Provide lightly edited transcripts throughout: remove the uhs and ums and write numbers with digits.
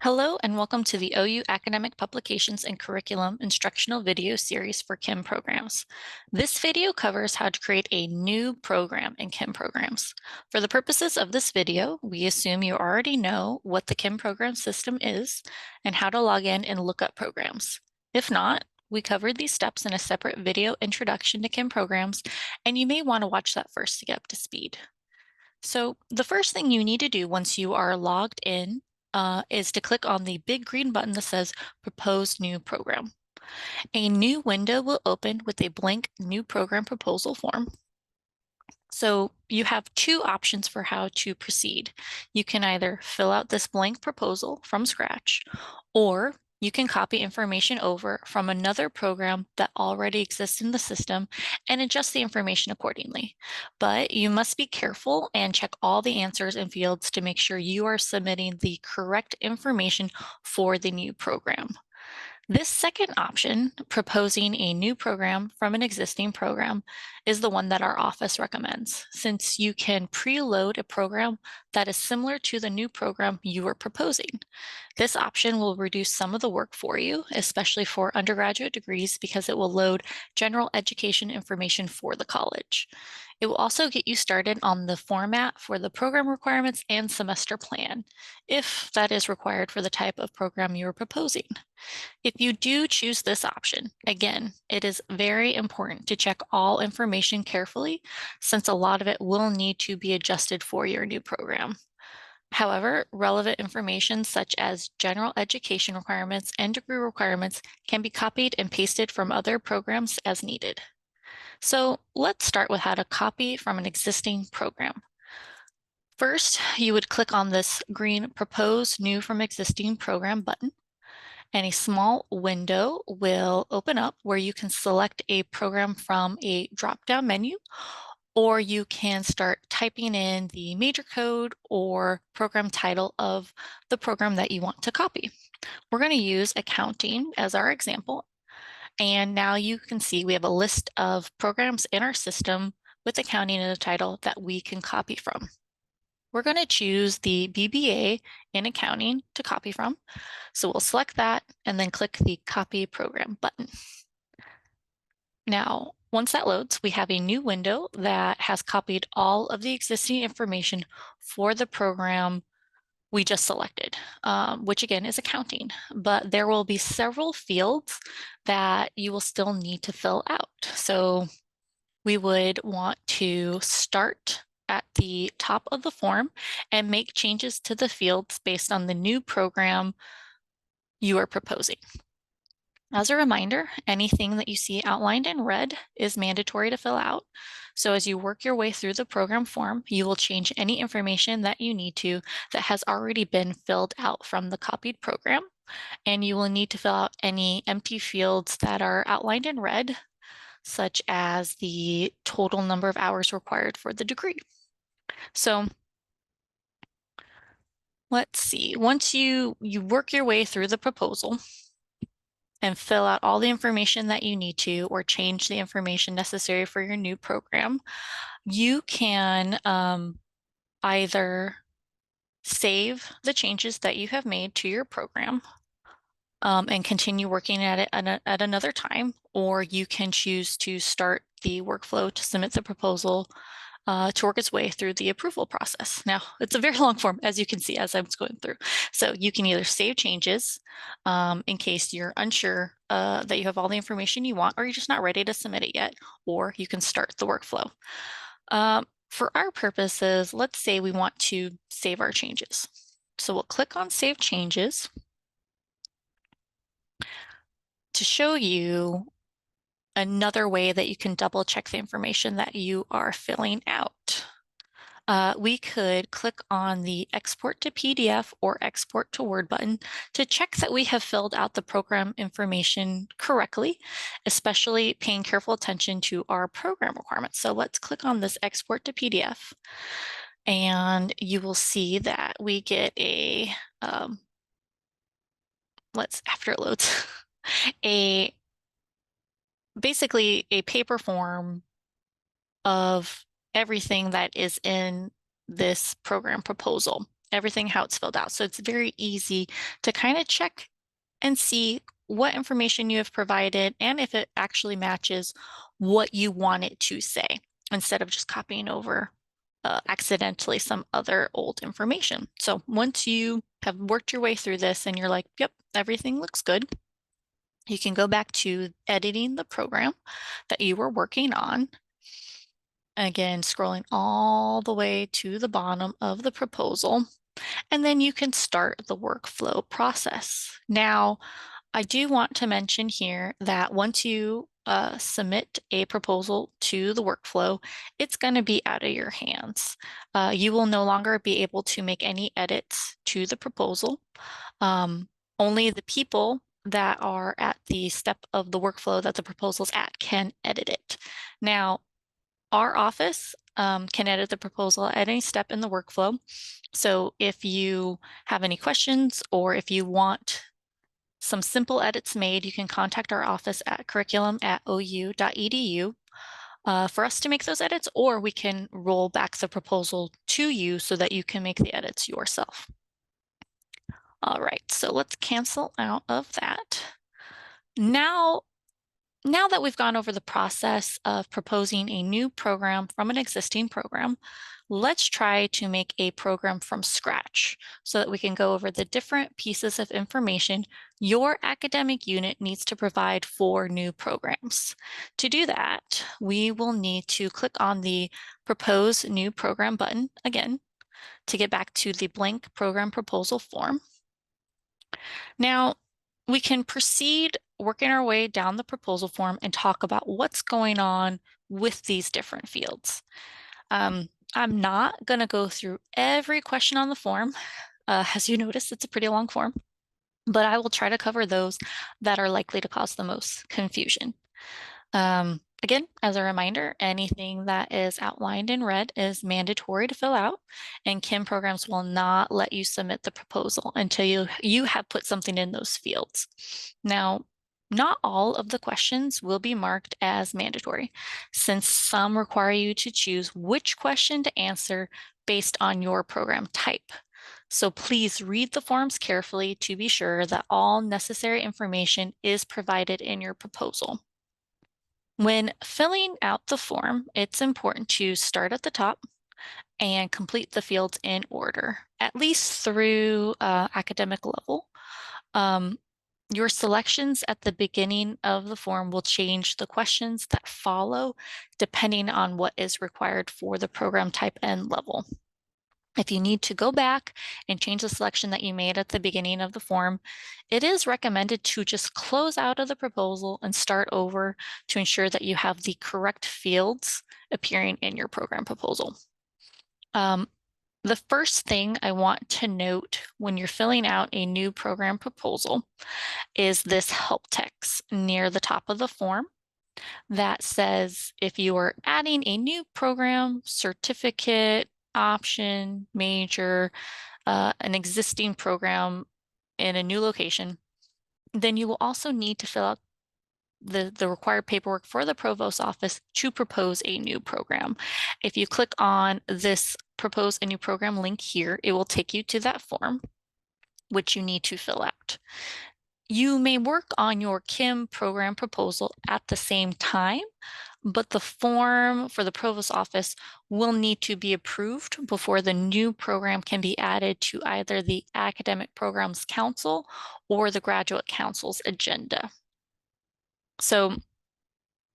Hello and welcome to the OU Academic Publications and Curriculum instructional video series for KIM programs. This video covers how to create a new program in KIM programs. For the purposes of this video, we assume you already know what the KIM program system is and how to log in and look up programs. If not, we covered these steps in a separate video introduction to KIM programs, and you may want to watch that first to get up to speed. So the first thing you need to do once you are logged in is to click on the big green button that says Propose New Program. A new window will open with a blank New Program Proposal form. So you have two options for how to proceed. You can either fill out this blank proposal from scratch, or you can copy information over from another program that already exists in the system and adjust the information accordingly. But you must be careful and check all the answers and fields to make sure you are submitting the correct information for the new program. This second option, proposing a new program from an existing program, is the one that our office recommends, since you can preload a program that is similar to the new program you are proposing. This option will reduce some of the work for you, especially for undergraduate degrees, because it will load general education information for the college. It will also get you started on the format for the program requirements and semester plan, if that is required for the type of program you are proposing. If you do choose this option, again, it is very important to check all information carefully, since a lot of it will need to be adjusted for your new program. However, relevant information such as general education requirements and degree requirements can be copied and pasted from other programs as needed. So let's start with how to copy from an existing program. First, you would click on this green Propose New from Existing Program button, and a small window will open up where you can select a program from a drop-down menu, or you can start typing in the major code or program title of the program that you want to copy. We're going to use accounting as our example. And now you can see we have a list of programs in our system with accounting in the title that we can copy from. We're going to choose the BBA in accounting to copy from. So we'll select that and then click the Copy Program button. Now, once that loads, we have a new window that has copied all of the existing information for the program we just selected, which again is accounting. But there will be several fields that you will still need to fill out. So we would want to start at the top of the form and make changes to the fields based on the new program you are proposing. As a reminder, anything that you see outlined in red is mandatory to fill out. So as you work your way through the program form, you will change any information that you need to that has already been filled out from the copied program. And you will need to fill out any empty fields that are outlined in red, such as the total number of hours required for the degree. So let's see, once you work your way through the proposal and fill out all the information that you need to, or change the information necessary for your new program, you can either save the changes that you have made to your program and continue working at it at another time, or you can choose to start the workflow to submit the proposal to work its way through the approval process. Now, it's a very long form, as you can see, as I'm going through. So you can either save changes in case you're unsure that you have all the information you want, or you're just not ready to submit it yet, or you can start the workflow. For our purposes, let's say we want to save our changes. So we'll click on Save Changes to show you another way that you can double check the information that you are filling out. We could click on the Export to PDF or Export to Word button to check that we have filled out the program information correctly, especially paying careful attention to our program requirements. So let's click on this Export to PDF, and you will see that we get a, after it loads, basically a paper form of everything that is in this program proposal. everything how it's filled out. So it's very easy to kind of check and see what information you have provided and if it actually matches what you want it to say instead of just copying over accidentally some other old information. So once you have worked your way through this and you're like, yep, everything looks good, you can go back to editing the program that you were working on. Again, scrolling all the way to the bottom of the proposal, and then you can start the workflow process. Now, I do want to mention here that once you submit a proposal to the workflow, it's going to be out of your hands. You will no longer be able to make any edits to the proposal. Only the people that are at the step of the workflow that the proposal's at can edit it. Now, our office can edit the proposal at any step in the workflow. So if you have any questions or if you want some simple edits made, you can contact our office at curriculum@ou.edu for us to make those edits, or we can roll back the proposal to you so that you can make the edits yourself. All right, so let's cancel out of that. Now that we've gone over the process of proposing a new program from an existing program, let's try to make a program from scratch so that we can go over the different pieces of information your academic unit needs to provide for new programs. To do that, we will need to click on the Propose New Program button again to get back to the blank program proposal form. Now, we can proceed working our way down the proposal form and talk about what's going on with these different fields. I'm not going to go through every question on the form. As you notice, it's a pretty long form, but I will try to cover those that are likely to cause the most confusion. Again, as a reminder, anything that is outlined in red is mandatory to fill out, and KIM programs will not let you submit the proposal until you have put something in those fields. Now, not all of the questions will be marked as mandatory, since some require you to choose which question to answer based on your program type. So please read the forms carefully to be sure that all necessary information is provided in your proposal. When filling out the form, it's important to start at the top and complete the fields in order, at least through academic level. Your selections at the beginning of the form will change the questions that follow depending on what is required for the program type and level. If you need to go back and change the selection that you made at the beginning of the form, it is recommended to just close out of the proposal and start over to ensure that you have the correct fields appearing in your program proposal. The first thing I want to note when you're filling out a new program proposal is this help text near the top of the form that says if you are adding a new program, certificate, option, major, an existing program in a new location, then you will also need to fill out the required paperwork for the provost office to propose a new program. If you click on this propose a new program link here, it will take you to that form, which you need to fill out. You may work on your KIM program proposal at the same time, but the form for the provost office will need to be approved before the new program can be added to either the Academic Programs Council or the Graduate Council's agenda. So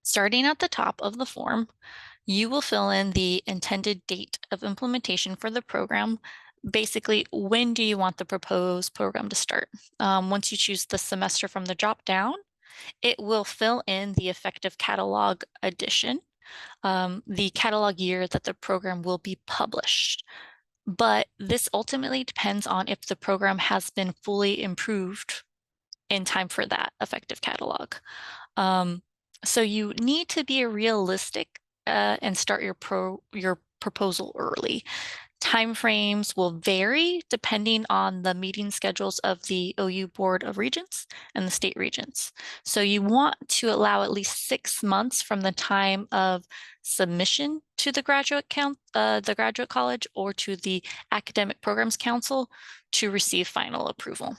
starting at the top of the form, you will fill in the intended date of implementation for the program. Basically, when do you want the proposed program to start? Once you choose the semester from the drop down, it will fill in the effective catalog edition, the catalog year that the program will be published. But this ultimately depends on if the program has been fully improved in time for that effective catalog. So you need to be realistic and start your proposal early. Timeframes will vary depending on the meeting schedules of the OU Board of Regents and the state regents. So you want to allow at least 6 months from the time of submission to the graduate college or to the Academic Programs Council to receive final approval.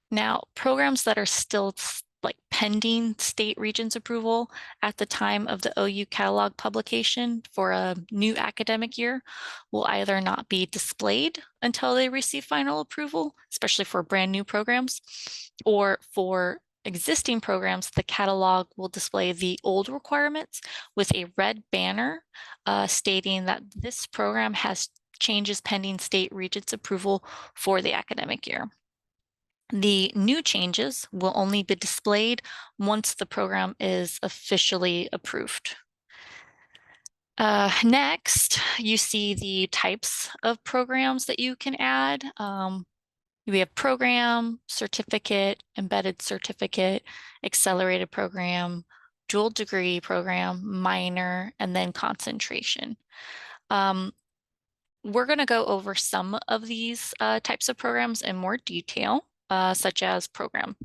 Now, programs that are still like pending state regents approval at the time of the OU catalog publication for a new academic year will either not be displayed until they receive final approval, especially for brand new programs, or for existing programs, the catalog will display the old requirements with a red banner stating that this program has changes pending state regents approval for the academic year. The new changes will only be displayed once the program is officially approved. Next, you see the types of programs that you can add. We have program, certificate, embedded certificate, accelerated program, dual degree program, minor, and then concentration. We're going to go over some of these types of programs in more detail, such as program.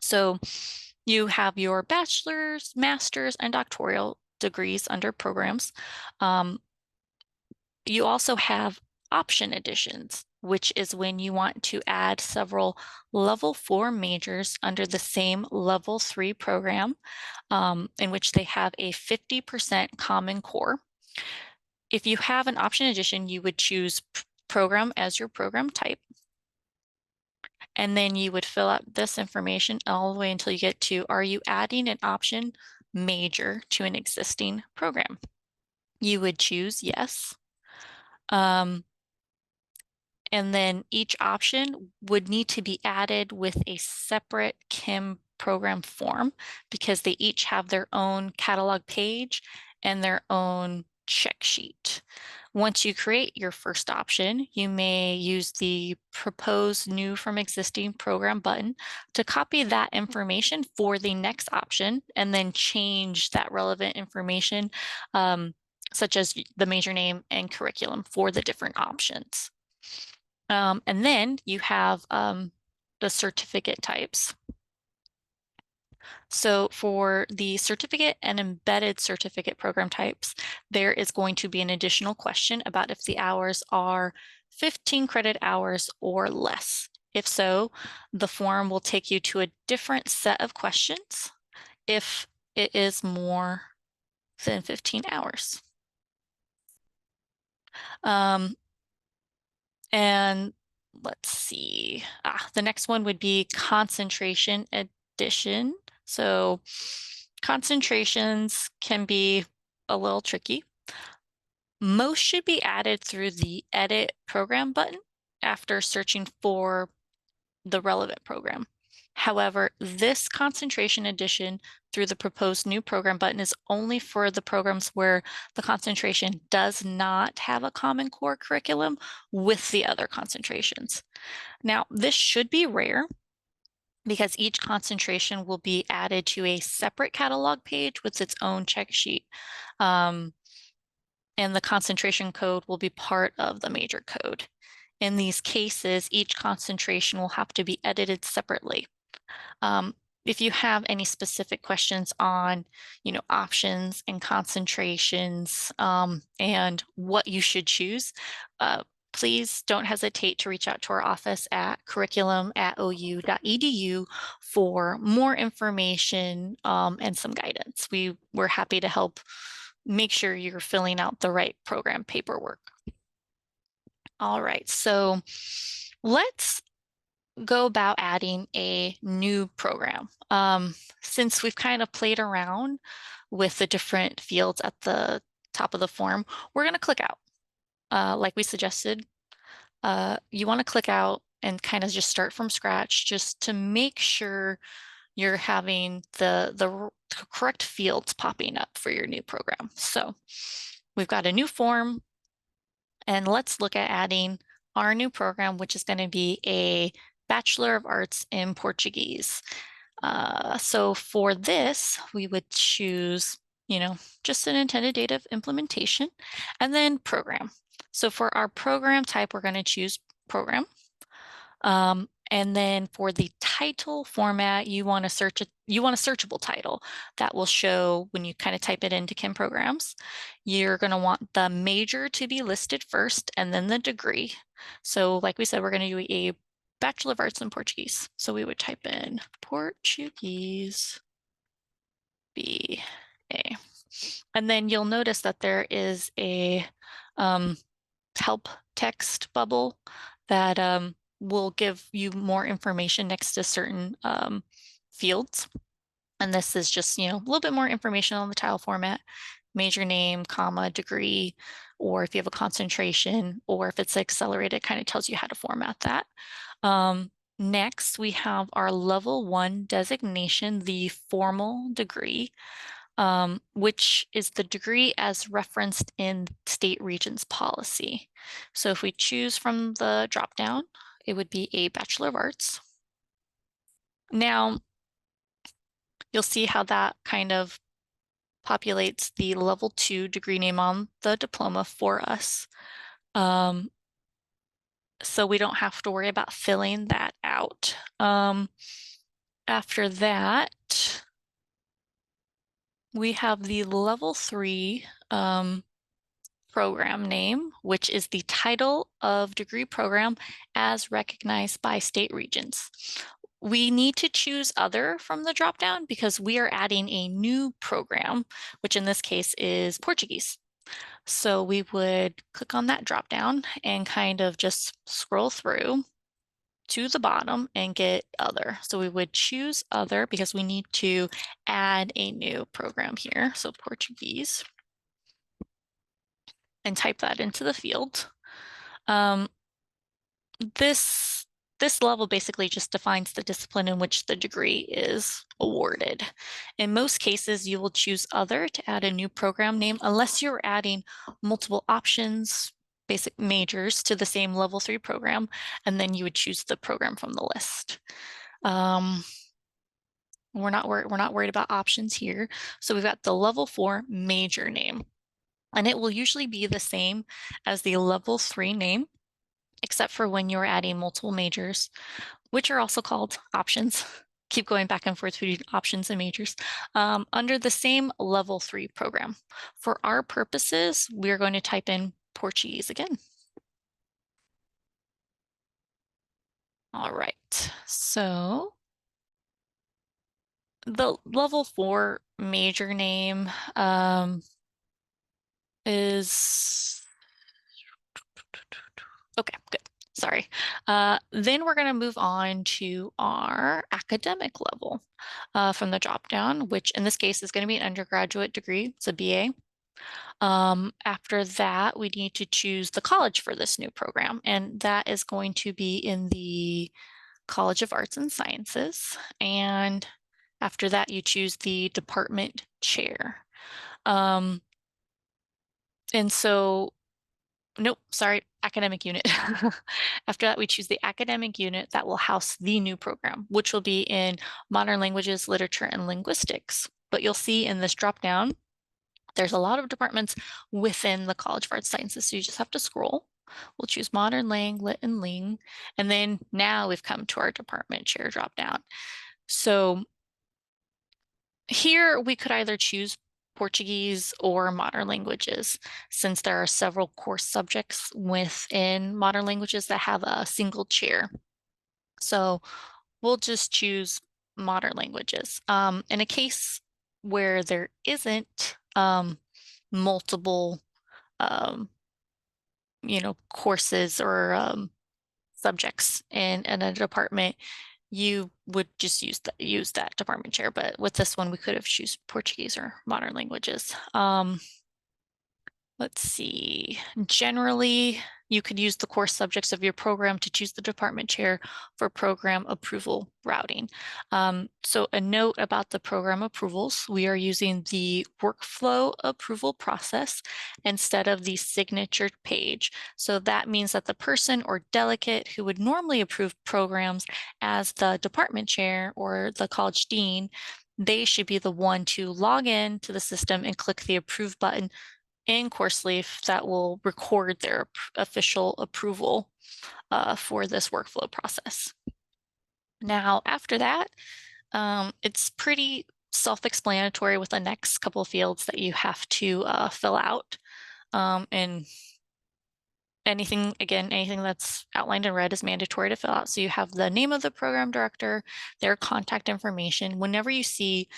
So you have your bachelor's, master's, and doctoral degrees under programs. You also have option additions, which is when you want to add several level 4 majors under the same level 3 program, in which they have a 50% common core. If you have an option addition, you would choose program as your program type. And then you would fill out this information all the way until you get to, are you adding an option major to an existing program? You would choose yes. And then each option would need to be added with a separate KIM program form because they each have their own catalog page and their own check sheet. Once you create your first option, you may use the propose new from existing program button to copy that information for the next option and then change that relevant information, such as the major name and curriculum for the different options. And then you have the certificate types. So for the certificate and embedded certificate program types, there is going to be an additional question about if the hours are 15 credit hours or less. If so, the form will take you to a different set of questions if it is more than 15 hours. And let's see, the next one would be concentration addition. So concentrations can be a little tricky. Most should be added through the edit program button after searching for the relevant program. However, this concentration addition through the proposed new program button is only for the programs where the concentration does not have a common core curriculum with the other concentrations. Now, this should be rare because each concentration will be added to a separate catalog page with its own check sheet. And the concentration code will be part of the major code. In these cases, each concentration will have to be edited separately. If you have any specific questions on, options and concentrations and what you should choose, please don't hesitate to reach out to our office at curriculum@ou.edu for more information and some guidance. We're happy to help make sure you're filling out the right program paperwork. All right, so let's go about adding a new program. Since we've kind of played around with the different fields at the top of the form, we're going to click out. Like we suggested, you want to click out and kind of just start from scratch just to make sure you're having the correct fields popping up for your new program. So we've got a new form, and let's look at adding our new program, which is going to be a Bachelor of Arts in Portuguese. So for this, we would choose, just an intended date of implementation and then program. So for our program type, we're going to choose program. And then for the title format, you want a searchable title that will show when you kind of type it into Kim Programs. You're going to want the major to be listed first and then the degree. So like we said, we're going to do a Bachelor of Arts in Portuguese. So we would type in Portuguese BA. And then you'll notice that there is a help text bubble that will give you more information next to certain fields. And this is just, a little bit more information on the tile format, major name, comma, degree, or if you have a concentration, or if it's accelerated, it kind of tells you how to format that. Next, we have our level 1 designation, the formal degree, which is the degree as referenced in state regions policy. So if we choose from the dropdown, it would be a Bachelor of Arts. Now, you'll see how that kind of populates the level 2 degree name on the diploma for us. So we don't have to worry about filling that out. After that, we have the level 3 program name, which is the title of degree program as recognized by state regions. We need to choose other from the dropdown because we are adding a new program, which in this case is Portuguese. So we would click on that dropdown and kind of just scroll through to the bottom and get other. So we would choose other because we need to add a new program here. So Portuguese, and type that into the field. This level basically just defines the discipline in which the degree is awarded. In most cases, you will choose other to add a new program name unless you're adding multiple options, basic majors to the same level 3 program, and then you would choose the program from the list. We're not worried about options here. So we've got the level 4 major name, and it will usually be the same as the level 3 name, except for when you're adding multiple majors, which are also called options. Keep going back and forth between options and majors, under the same level 3 program. For our purposes, we're going to type in Portuguese again. All right, so the level 4 major name is, okay, good. Sorry. Then we're going to move on to our academic level from the dropdown, which in this case is going to be an undergraduate degree. It's a BA. After that, we need to choose the college for this new program, and that is going to be in the College of Arts and Sciences. And after that, you choose the department chair. And so nope, sorry, academic unit. After that, we choose the academic unit that will house the new program, which will be in modern languages, literature, and linguistics. But you'll see in this dropdown, there's a lot of departments within the College of Arts Sciences, so you just have to scroll. We'll choose modern lang, lit, and ling. And then now we've come to our department chair dropdown. So here we could either choose Portuguese or modern languages, since there are several course subjects within modern languages that have a single chair. So we'll just choose modern languages. In a case where there isn't multiple, courses or subjects in a department, you would just use that department chair. But with this one, we could have choose Portuguese or modern languages. Let's see. Generally, you could use the course subjects of your program to choose the department chair for program approval routing. So a note about the program approvals, we are using the workflow approval process instead of the signature page. So that means that the person or delegate who would normally approve programs as the department chair or the college dean, they should be the one to log in to the system and click the approve button in CourseLeaf that will record their official approval for this workflow process. Now, after that, it's pretty self-explanatory with the next couple of fields that you have to fill out. And anything that's outlined in red is mandatory to fill out. So you have the name of the program director, their contact information. Whenever you see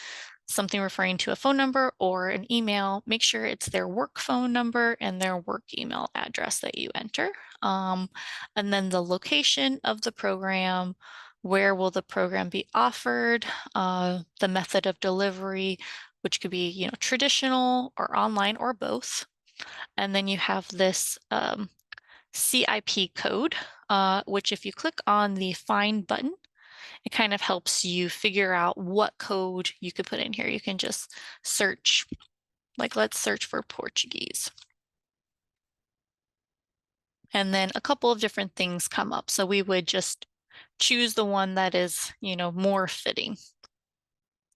something referring to a phone number or an email, make sure it's their work phone number and their work email address that you enter. And then the location of the program, where will the program be offered, the method of delivery, which could be, traditional or online or both. And then you have this CIP code, which if you click on the Find button, it kind of helps you figure out what code you could put in here. You can just search, like let's search for Portuguese. And then a couple of different things come up. So we would just choose the one that is, more fitting.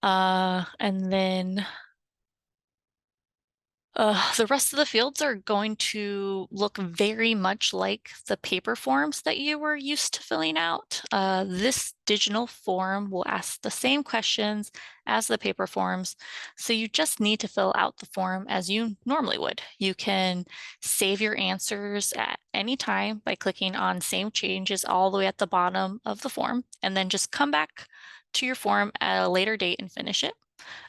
And then the rest of the fields are going to look very much like the paper forms that you were used to filling out. This digital form will ask the same questions as the paper forms, so you just need to fill out the form as you normally would. You can save your answers at any time by clicking on Save Changes all the way at the bottom of the form, and then just come back to your form at a later date and finish it.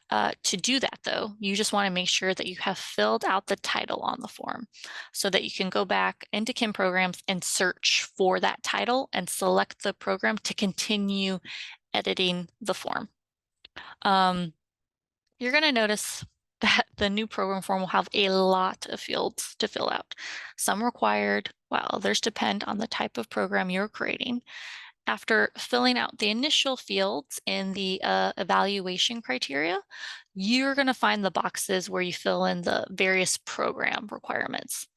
To do that, though, you just want to make sure that you have filled out the title on the form so that you can go back into Kim Programs and search for that title and select the program to continue editing the form. You're going to notice that the new program form will have a lot of fields to fill out. Some required, while others depend on the type of program you're creating. After filling out the initial fields in the evaluation criteria, you're going to find the boxes where you fill in the various program requirements.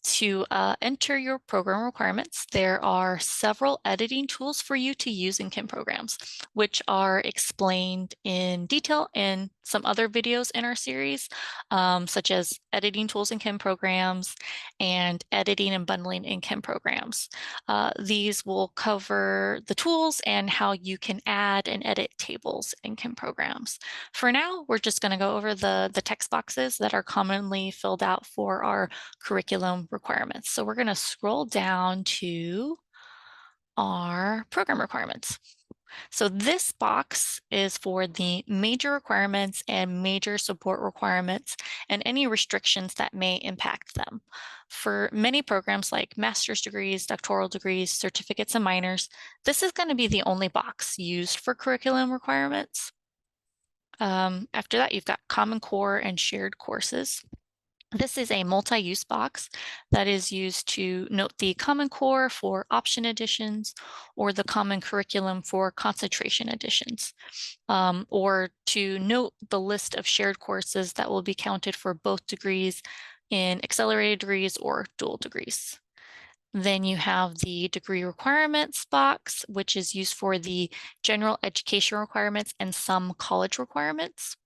To enter your program requirements, there are several editing tools for you to use in Kim Programs, which are explained in detail in some other videos in our series, such as editing tools in Kim Programs and editing and bundling in Kim Programs. These will cover the tools and how you can add and edit tables in Kim Programs. For now, we're just going to go over the text boxes that are commonly filled out for our curriculum requirements. So we're going to scroll down to our program requirements. So this box is for the major requirements and major support requirements and any restrictions that may impact them. For many programs like master's degrees, doctoral degrees, certificates, and minors, this is going to be the only box used for curriculum requirements. After that, you've got Common Core and shared courses. This is a multi-use box that is used to note the Common Core for option editions or the Common Curriculum for concentration editions, or to note the list of shared courses that will be counted for both degrees in accelerated degrees or dual degrees. Then you have the degree requirements box, which is used for the general education requirements and some college requirements.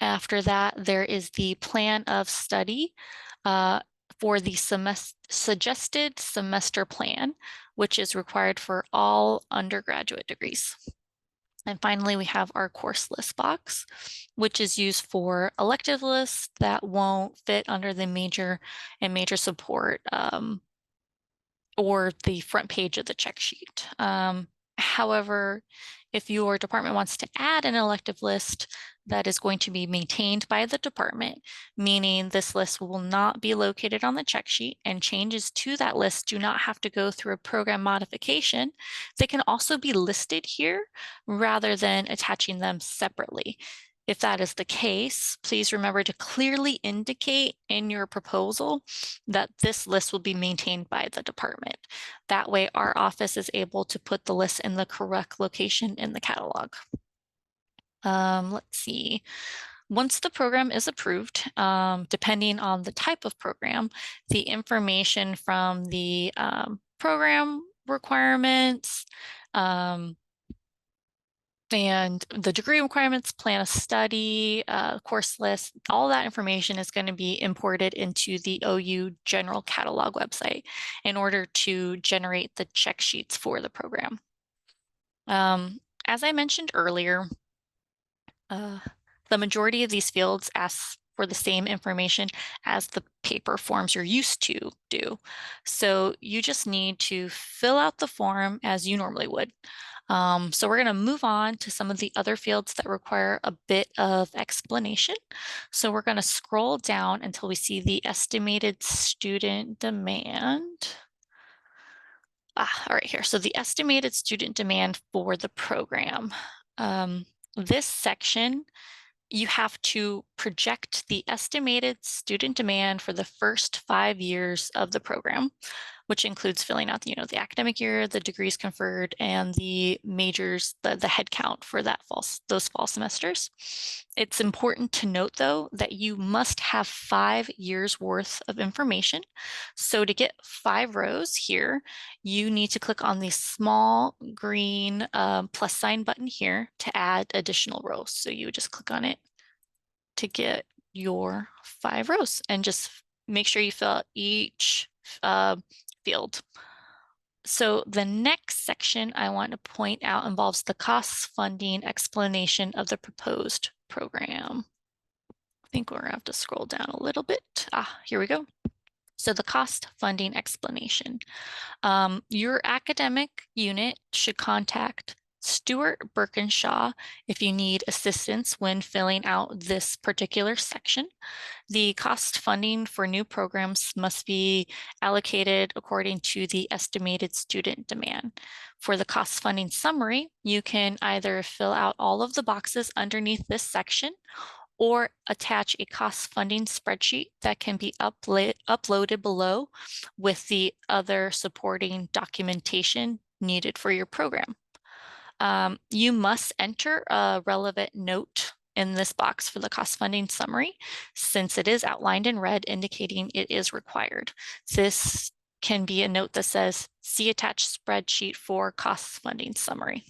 After that, there is the plan of study for the suggested semester plan, which is required for all undergraduate degrees. And finally, we have our course list box, which is used for elective lists that won't fit under the major and major support or the front page of the check sheet. However, if your department wants to add an elective list that is going to be maintained by the department, meaning this list will not be located on the check sheet and changes to that list do not have to go through a program modification, they can also be listed here rather than attaching them separately. If that is the case, please remember to clearly indicate in your proposal that this list will be maintained by the department. That way our office is able to put the list in the correct location in the catalog. Let's see. Once the program is approved, depending on the type of program, the information from the program requirements, And the degree requirements, plan of study, course list, all that information is going to be imported into the OU General Catalog website in order to generate the check sheets for the program. As I mentioned earlier, the majority of these fields ask for the same information as the paper forms you're used to do. So you just need to fill out the form as you normally would. So we're going to move on to some of the other fields that require a bit of explanation. So we're going to scroll down until we see the estimated student demand. All right, here. So the estimated student demand for the program. This section, you have to project the estimated student demand for the first 5 years of the program, which includes filling out, the academic year, the degrees conferred, and the majors, the head count for those fall semesters. It's important to note, though, that you must have 5 years worth of information. So to get 5 rows here, you need to click on the small green plus sign button here to add additional rows. So you would just click on it to get your 5 rows and just make sure you fill out each field. So the next section I want to point out involves the cost funding explanation of the proposed program. I think we're going to have to scroll down a little bit. Here we go. So the cost funding explanation. Your academic unit should contact Stuart Birkinshaw if you need assistance when filling out this particular section. The cost funding for new programs must be allocated according to the estimated student demand. For the cost funding summary, you can either fill out all of the boxes underneath this section or attach a cost funding spreadsheet that can be uploaded below with the other supporting documentation needed for your program. You must enter a relevant note in this box for the cost funding summary, since it is outlined in red, indicating it is required. This can be a note that says, see attached spreadsheet for cost funding summary.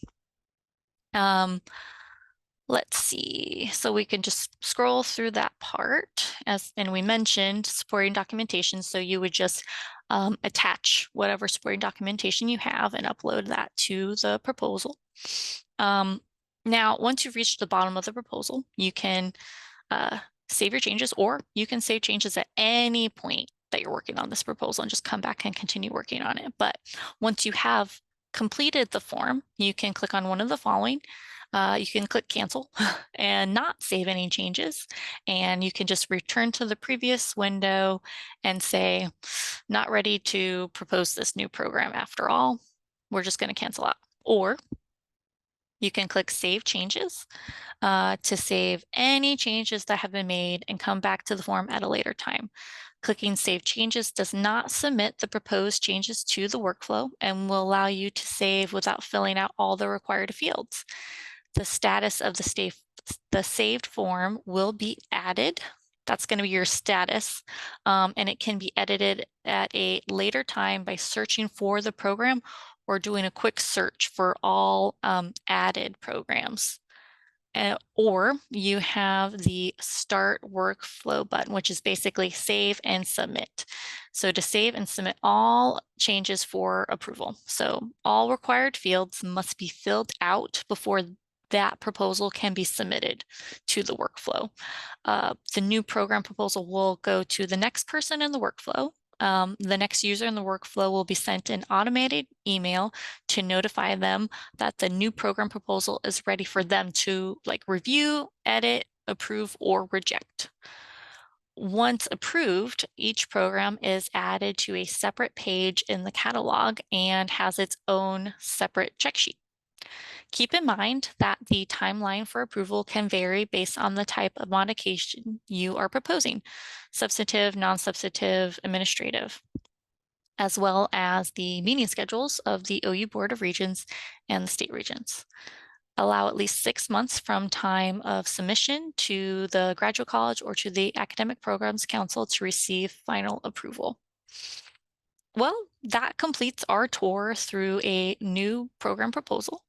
Let's see, so we can just scroll through that part, and we mentioned supporting documentation, so you would just attach whatever supporting documentation you have and upload that to the proposal. Now, once you've reached the bottom of the proposal, you can save your changes, or you can save changes at any point that you're working on this proposal and just come back and continue working on it. But once you have completed the form, you can click on one of the following. You can click cancel and not save any changes. And you can just return to the previous window and say, not ready to propose this new program after all. We're just going to cancel out. Or you can click Save Changes to save any changes that have been made and come back to the form at a later time. Clicking Save Changes does not submit the proposed changes to the workflow and will allow you to save without filling out all the required fields. The status of the saved form will be added. That's going to be your status, and it can be edited at a later time by searching for the program or doing a quick search for all added programs. Or you have the Start Workflow button, which is basically save and submit. So to save and submit all changes for approval. So all required fields must be filled out before that proposal can be submitted to the workflow. The new program proposal will go to the next person in the workflow. The next user in the workflow will be sent an automated email to notify them that the new program proposal is ready for them to review, edit, approve, or reject. Once approved, each program is added to a separate page in the catalog and has its own separate check sheet. Keep in mind that the timeline for approval can vary based on the type of modification you are proposing: substantive, non-substantive, administrative, as well as the meeting schedules of the OU Board of Regents and the state regents. Allow at least 6 months from time of submission to the graduate college or to the Academic Programs Council to receive final approval. Well, that completes our tour through a new program proposal.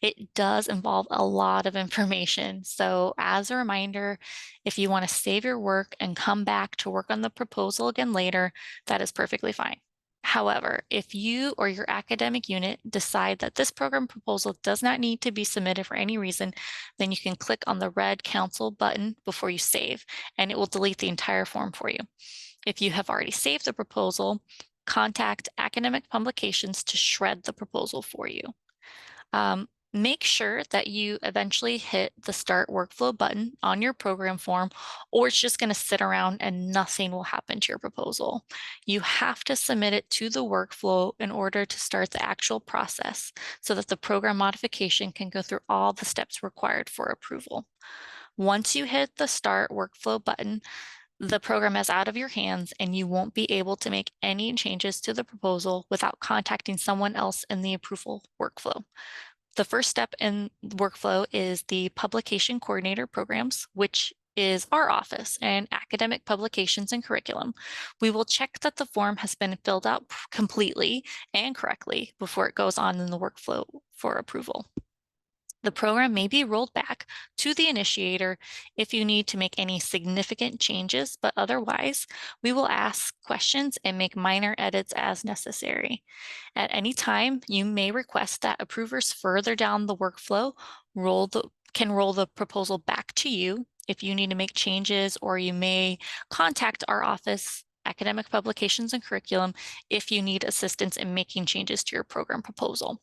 It does involve a lot of information. So as a reminder, if you want to save your work and come back to work on the proposal again later, that is perfectly fine. However, if you or your academic unit decide that this program proposal does not need to be submitted for any reason, then you can click on the red cancel button before you save, and it will delete the entire form for you. If you have already saved the proposal, contact Academic Publications to shred the proposal for you. Make sure that you eventually hit the Start Workflow button on your program form, or it's just going to sit around and nothing will happen to your proposal. You have to submit it to the workflow in order to start the actual process so that the program modification can go through all the steps required for approval. Once you hit the Start Workflow button, the program is out of your hands and you won't be able to make any changes to the proposal without contacting someone else in the approval workflow. The first step in the workflow is the Publication Coordinator Programs, which is our office and Academic Publications and Curriculum. We will check that the form has been filled out completely and correctly before it goes on in the workflow for approval. The program may be rolled back to the initiator if you need to make any significant changes, but otherwise, we will ask questions and make minor edits as necessary. At any time, you may request that approvers further down the workflow can roll the proposal back to you if you need to make changes, or you may contact our office, Academic Publications and Curriculum, if you need assistance in making changes to your program proposal.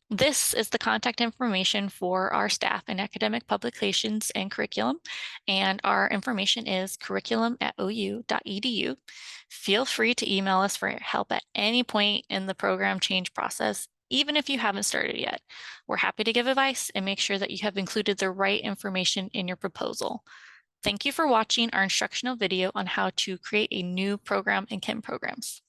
This is the contact information for our staff in Academic Publications and Curriculum, and our information is curriculum@ou.edu. Feel free to email us for help at any point in the program change process, even if you haven't started yet. We're happy to give advice and make sure that you have included the right information in your proposal. Thank you for watching our instructional video on how to create a new program in KIM programs.